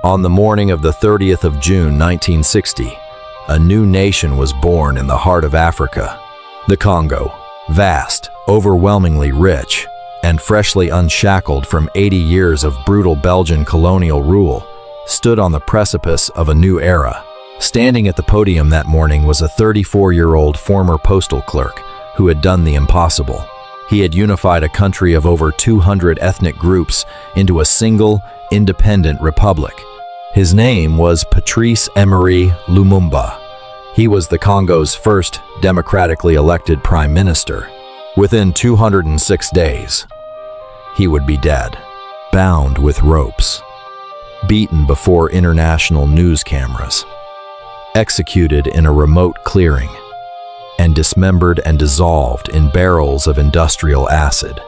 On the morning of the 30th of June 1960, a new nation was born in the heart of Africa. The Congo, vast, overwhelmingly rich, and freshly unshackled from 80 years of brutal Belgian colonial rule, stood on the precipice of a new era. Standing at the podium that morning was a 34-year-old former postal clerk who had done the impossible. He had unified a country of over 200 ethnic groups into a single, independent republic. His name was Patrice Emery Lumumba. He was the Congo's first democratically elected prime minister. Within 206 days, he would be dead, bound with ropes, beaten before international news cameras, executed in a remote clearing, and dismembered and dissolved in barrels of industrial acid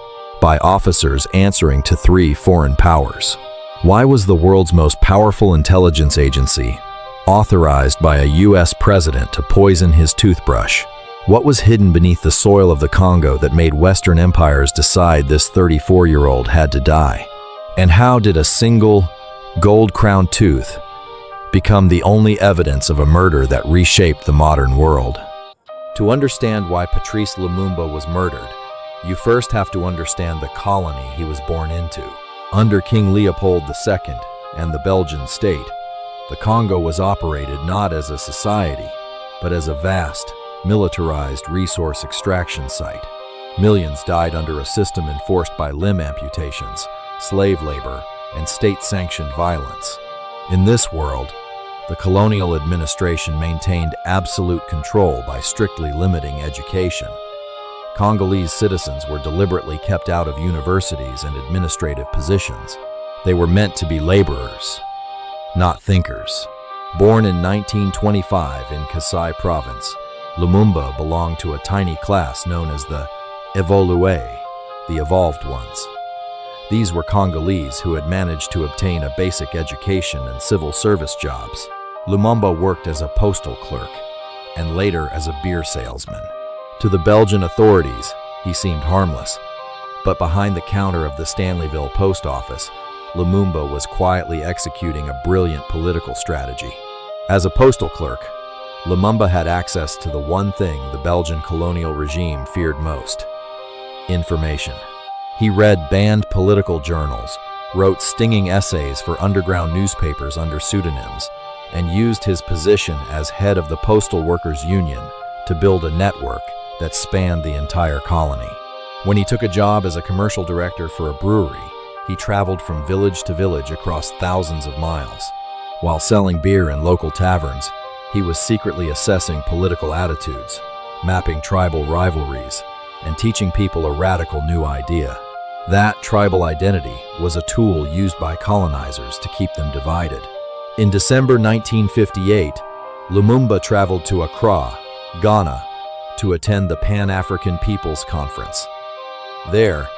by officers answering to 3 foreign powers. Why was the world's most powerful intelligence agency authorized by a U.S. president to poison his toothbrush? What was hidden beneath the soil of the Congo that made Western empires decide this 34-year-old had to die? And how did a single gold-crowned tooth become the only evidence of a murder that reshaped the modern world? To understand why Patrice Lumumba was murdered, you first have to understand the colony he was born into. Under King Leopold II and the Belgian state, the Congo was operated not as a society, but as a vast, militarized resource extraction site. Millions died under a system enforced by limb amputations, slave labor, and state-sanctioned violence. In this world, the colonial administration maintained absolute control by strictly limiting education. Congolese citizens were deliberately kept out of universities and administrative positions. They were meant to be laborers, not thinkers. Born in 1925 in Kasai province, Lumumba belonged to a tiny class known as the Evolué, the evolved ones. These were Congolese who had managed to obtain a basic education and civil service jobs. Lumumba worked as a postal clerk and later as a beer salesman. To the Belgian authorities, he seemed harmless, but behind the counter of the Stanleyville post office, Lumumba was quietly executing a brilliant political strategy. As a postal clerk, Lumumba had access to the one thing the Belgian colonial regime feared most: information. He read banned political journals, wrote stinging essays for underground newspapers under pseudonyms, and used his position as head of the Postal Workers Union to build a network that spanned the entire colony. When he took a job as a commercial director for a brewery, he traveled from village to village across thousands of miles. While selling beer in local taverns, he was secretly assessing political attitudes, mapping tribal rivalries, and teaching people a radical new idea. That tribal identity was a tool used by colonizers to keep them divided. In December 1958, Lumumba traveled to Accra, Ghana, to attend the Pan-African People's Conference. There,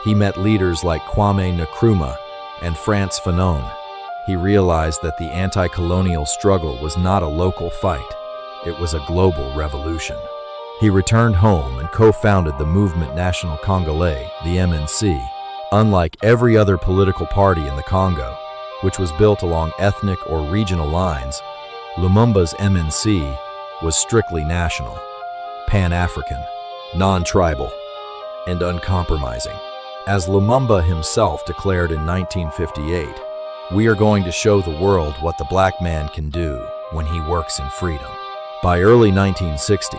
he met leaders like Kwame Nkrumah and Frantz Fanon. He realized that the anti-colonial struggle was not a local fight, it was a global revolution. He returned home and co-founded the Mouvement National Congolais, the MNC. Unlike every other political party in the Congo, which was built along ethnic or regional lines, Lumumba's MNC was strictly national, Pan-African, non-tribal, and uncompromising. As Lumumba himself declared in 1958, "We are going to show the world what the black man can do when he works in freedom." By early 1960,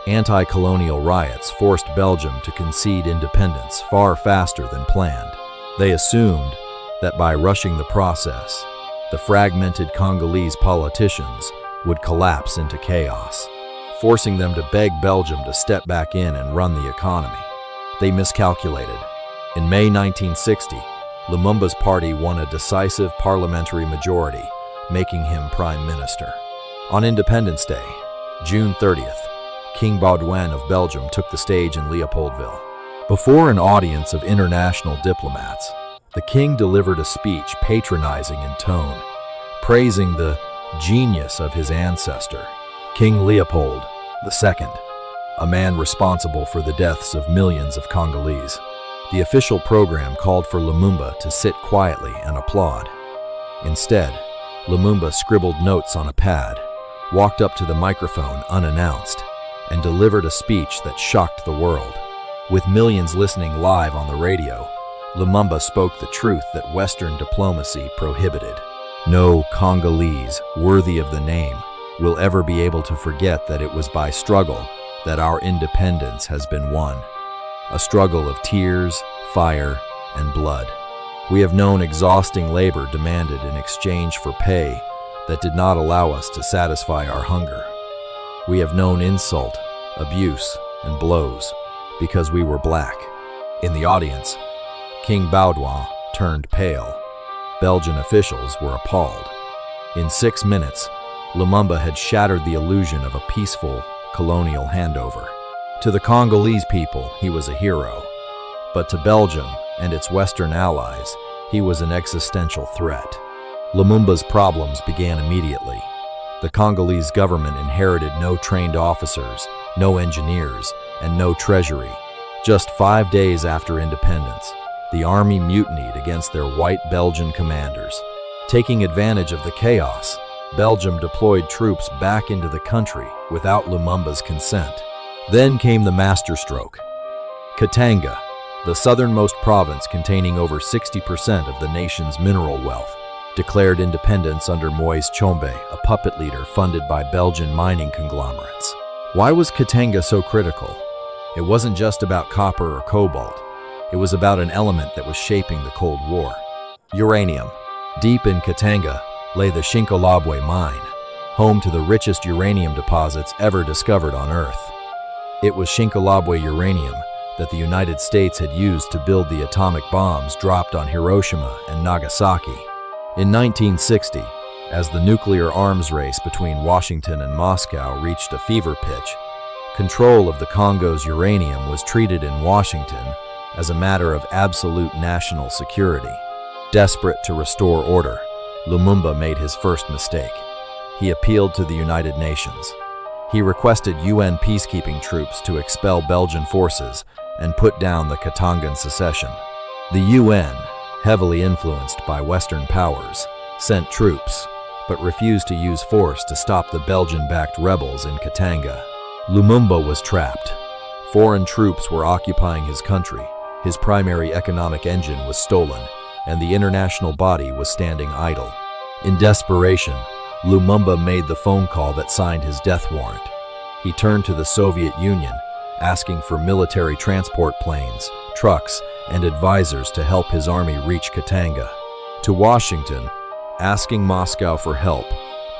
anti-colonial riots forced Belgium to concede independence far faster than planned. They assumed that by rushing the process, the fragmented Congolese politicians would collapse into chaos, forcing them to beg Belgium to step back in and run the economy. They miscalculated. In May 1960, Lumumba's party won a decisive parliamentary majority, making him prime minister. On Independence Day, June 30th, King Baudouin of Belgium took the stage in Leopoldville. Before an audience of international diplomats, the king delivered a speech patronizing in tone, praising the genius of his ancestor, King Leopold II, a man responsible for the deaths of millions of Congolese. The official program called for Lumumba to sit quietly and applaud. Instead, Lumumba scribbled notes on a pad, walked up to the microphone unannounced, and delivered a speech that shocked the world. With millions listening live on the radio, Lumumba spoke the truth that Western diplomacy prohibited. No Congolese worthy of the name will ever be able to forget that it was by struggle that our independence has been won. A struggle of tears, fire, and blood. We have known exhausting labor demanded in exchange for pay that did not allow us to satisfy our hunger. We have known insult, abuse, and blows because we were black. In the audience, King Baudouin turned pale. Belgian officials were appalled. In 6 minutes, Lumumba had shattered the illusion of a peaceful colonial handover. To the Congolese people, he was a hero, but to Belgium and its Western allies, he was an existential threat. Lumumba's problems began immediately. The Congolese government inherited no trained officers, no engineers, and no treasury. Just 5 days after independence, the army mutinied against their white Belgian commanders. Taking advantage of the chaos, Belgium deployed troops back into the country without Lumumba's consent. Then came the masterstroke. Katanga, the southernmost province containing over 60% of the nation's mineral wealth, declared independence under Moise Tshombe, a puppet leader funded by Belgian mining conglomerates. Why was Katanga so critical? It wasn't just about copper or cobalt. It was about an element that was shaping the Cold War. Uranium. Deep in Katanga lay the Shinkolobwe mine, home to the richest uranium deposits ever discovered on Earth. It was Shinkolobwe uranium that the United States had used to build the atomic bombs dropped on Hiroshima and Nagasaki. In 1960, as the nuclear arms race between Washington and Moscow reached a fever pitch, control of the Congo's uranium was treated in Washington as a matter of absolute national security. Desperate to restore order, Lumumba made his first mistake. He appealed to the United Nations. He requested UN peacekeeping troops to expel Belgian forces and put down the Katangan secession. The UN, heavily influenced by Western powers, sent troops, but refused to use force to stop the Belgian-backed rebels in Katanga. Lumumba was trapped. Foreign troops were occupying his country, his primary economic engine was stolen, and the international body was standing idle. In desperation, Lumumba made the phone call that signed his death warrant. He turned to the Soviet Union, asking for military transport planes, trucks, and advisors to help his army reach Katanga. To Washington, asking Moscow for help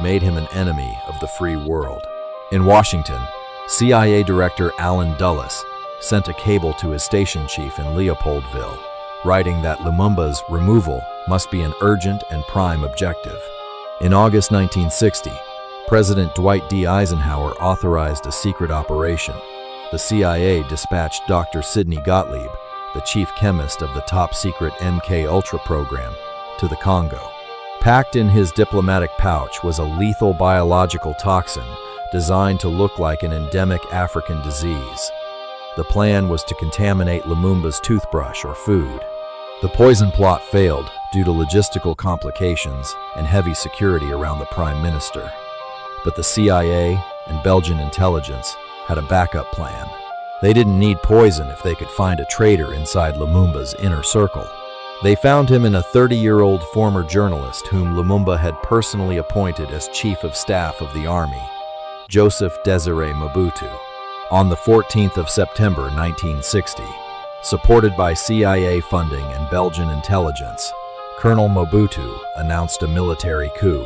made him an enemy of the free world. In Washington, CIA Director Allen Dulles sent a cable to his station chief in Leopoldville, writing that Lumumba's removal must be an urgent and prime objective. In August 1960, President Dwight D. Eisenhower authorized a secret operation. The CIA dispatched Dr. Sidney Gottlieb, the chief chemist of the top-secret MK-Ultra program, to the Congo. Packed in his diplomatic pouch was a lethal biological toxin designed to look like an endemic African disease. The plan was to contaminate Lumumba's toothbrush or food. The poison plot failed due to logistical complications and heavy security around the Prime Minister. But the CIA and Belgian intelligence had a backup plan. They didn't need poison if they could find a traitor inside Lumumba's inner circle. They found him in a 30-year-old former journalist whom Lumumba had personally appointed as Chief of Staff of the Army, Joseph Désiré Mobutu. On the 14th of September 1960, supported by CIA funding and Belgian intelligence, Colonel Mobutu announced a military coup.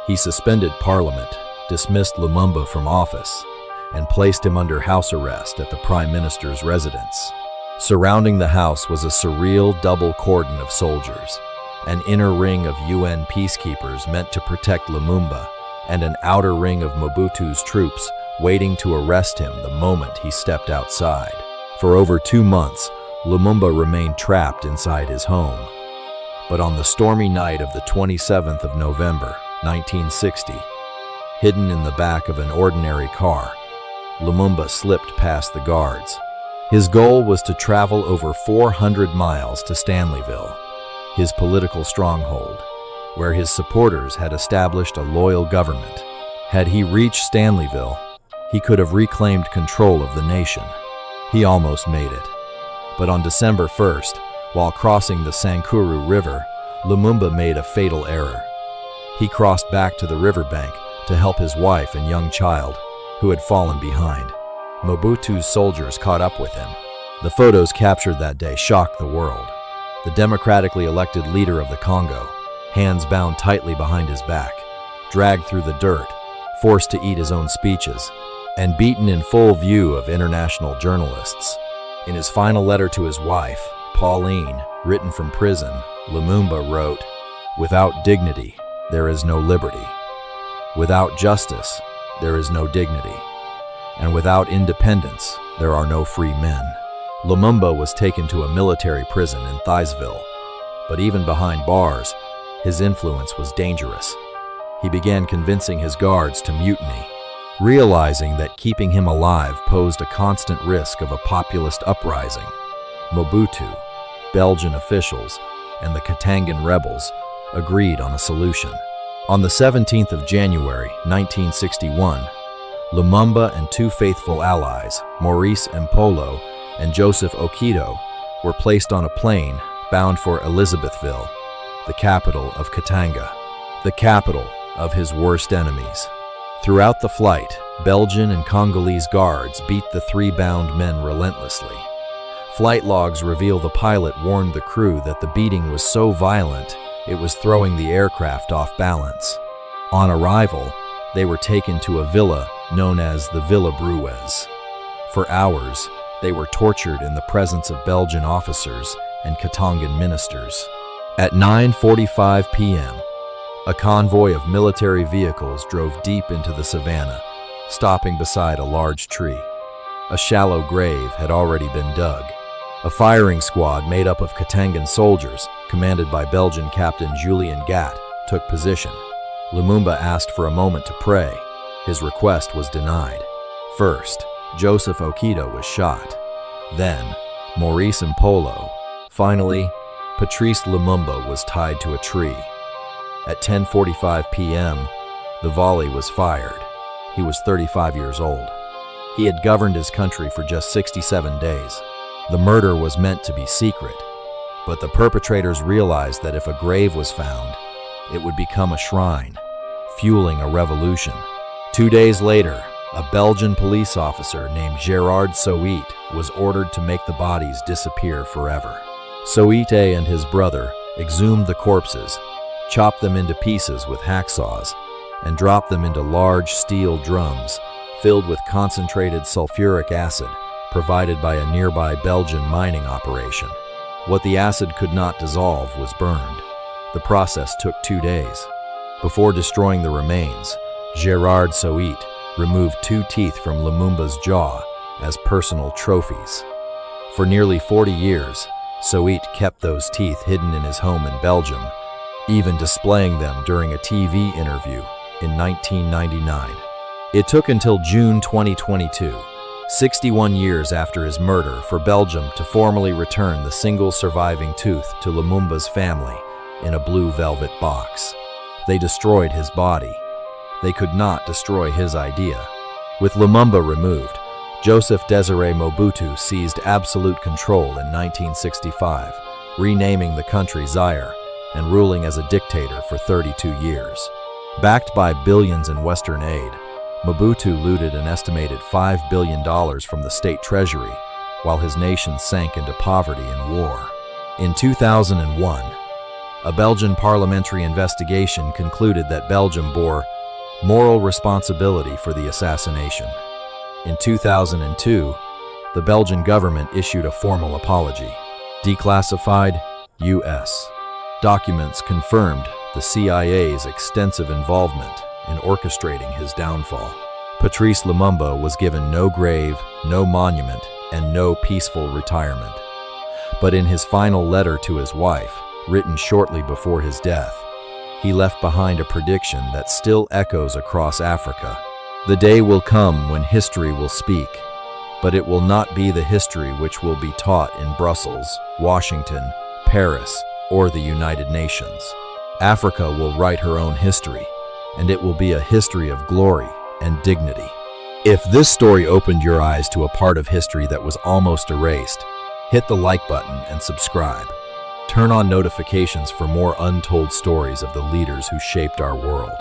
He suspended parliament, dismissed Lumumba from office, and placed him under house arrest at the Prime Minister's residence. Surrounding the house was a surreal double cordon of soldiers, an inner ring of UN peacekeepers meant to protect Lumumba, and an outer ring of Mobutu's troops waiting to arrest him the moment he stepped outside. For over 2 months, Lumumba remained trapped inside his home. But on the stormy night of the 27th of November, 1960, hidden in the back of an ordinary car, Lumumba slipped past the guards. His goal was to travel over 400 miles to Stanleyville, his political stronghold. where his supporters had established a loyal government. Had he reached Stanleyville, he could have reclaimed control of the nation. He almost made it. But on December 1st, while crossing the Sankuru River, Lumumba made a fatal error. He crossed back to the riverbank to help his wife and young child, who had fallen behind. Mobutu's soldiers caught up with him. The photos captured that day shocked the world. The democratically elected leader of the Congo, hands bound tightly behind his back, dragged through the dirt, forced to eat his own speeches, and beaten in full view of international journalists. In his final letter to his wife, Pauline, written from prison, Lumumba wrote, "Without dignity, there is no liberty. Without justice, there is no dignity. And without independence, there are no free men." Lumumba was taken to a military prison in Thysville, but even behind bars, his influence was dangerous. He began convincing his guards to mutiny, realizing that keeping him alive posed a constant risk of a populist uprising. Mobutu, Belgian officials, and the Katangan rebels agreed on a solution. On the 17th of January, 1961, Lumumba and two faithful allies, Maurice Mpolo and Joseph Okido, were placed on a plane bound for Elizabethville, the capital of Katanga, the capital of his worst enemies. Throughout the flight, Belgian and Congolese guards beat the three bound men relentlessly. Flight logs reveal the pilot warned the crew that the beating was so violent it was throwing the aircraft off balance. On arrival, they were taken to a villa known as the Villa Bruez. For hours, they were tortured in the presence of Belgian officers and Katangan ministers. At 9:45 p.m., a convoy of military vehicles drove deep into the savannah, stopping beside a large tree. A shallow grave had already been dug. A firing squad made up of Katangan soldiers, commanded by Belgian Captain Julien Gat, took position. Lumumba asked for a moment to pray. His request was denied. First, Joseph Okido was shot. Then, Maurice Mpolo. Finally, Patrice Lumumba was tied to a tree. At 10:45 p.m., the volley was fired. He was 35 years old. He had governed his country for just 67 days. The murder was meant to be secret, but the perpetrators realized that if a grave was found, it would become a shrine, fueling a revolution. 2 days later, a Belgian police officer named Gerard Soit was ordered to make the bodies disappear forever. Soit and his brother exhumed the corpses, chopped them into pieces with hacksaws, and dropped them into large steel drums filled with concentrated sulfuric acid provided by a nearby Belgian mining operation. What the acid could not dissolve was burned. The process took 2 days. Before destroying the remains, Gerard Soit removed 2 teeth from Lumumba's jaw as personal trophies. For nearly 40 years, Soit kept those teeth hidden in his home in Belgium, even displaying them during a TV interview in 1999. It took until June 2022, 61 years after his murder, for Belgium to formally return the single surviving tooth to Lumumba's family in a blue velvet box. They destroyed his body. They could not destroy his idea. With Lumumba removed, Joseph Désiré Mobutu seized absolute control in 1965, renaming the country Zaire and ruling as a dictator for 32 years. Backed by billions in Western aid, Mobutu looted an estimated $5 billion from the state treasury, while his nation sank into poverty and war. In 2001, a Belgian parliamentary investigation concluded that Belgium bore moral responsibility for the assassination. In 2002, the Belgian government issued a formal apology. Declassified U.S. documents confirmed the CIA's extensive involvement in orchestrating his downfall. Patrice Lumumba was given no grave, no monument, and no peaceful retirement. But in his final letter to his wife, written shortly before his death, he left behind a prediction that still echoes across Africa. The day will come when history will speak, but it will not be the history which will be taught in Brussels, Washington, Paris, or the United Nations. Africa will write her own history, and it will be a history of glory and dignity. If this story opened your eyes to a part of history that was almost erased, hit the like button and subscribe. Turn on notifications for more untold stories of the leaders who shaped our world.